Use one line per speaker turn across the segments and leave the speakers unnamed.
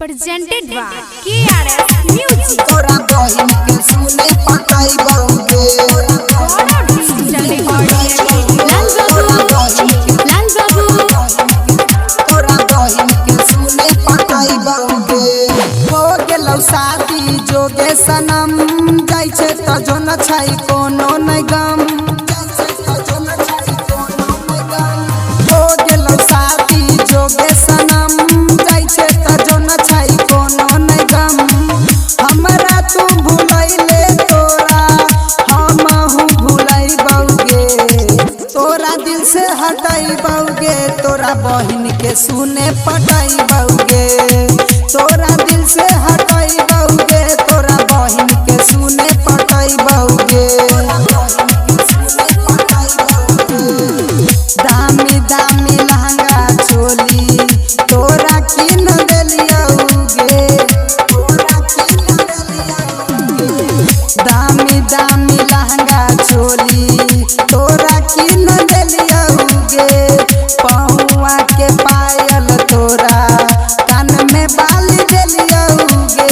presented by KRS Music।
तोरा बहिन के सुने पटाई बहुगे तोरा बहिन के सुने पटाई बहुगे हो गेलौ शादी जोगे सनम जाय छै त जो न छै कोनो नै गम हो गेलौ शादी जोगे सनम जाय छै त जो न छै कोनो नै गम हमरा तू भुलैले तोरा हमहु भुलै बहुगे तोरा दिल से हटाई बहुगे तोरा बहिन के सुने पटाई बहुगे तोरा दिल से हटाई बहुगे तोरा बहिन के सुने पटाई बहुगे दामी दामी लहंगा चोली तोरा किन देलियौगे दामी दामी लहंगा चोली तोरा किन देलियौगे पहुआ के पायल तोरा कान में बाल देलियौगे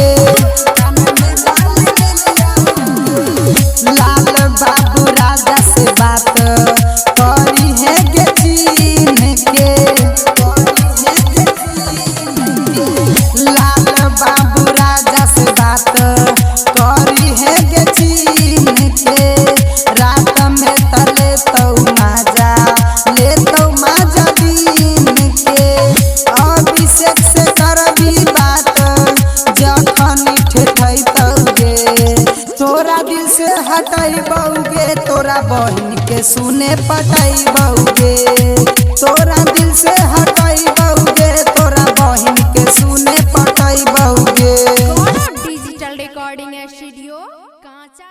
लाल बाबू राजा से बात करी है गे चीन के लाल बाबू राजा से बात करी है गे चीन के रात में तले तो माजा ले तो माजा दिन के अभिषेक से करबी बात जखन ठेठै तौगे तोरा दिल से हटाई बहुगे तोरा बहिन के सुने पटाई बहुगे तोरा दिल से हटाई बहुगे तोरा बहिन के सुने पटाई बहुगे
डिजिटल रिकॉर्डिंग स्टूडियो कांचा।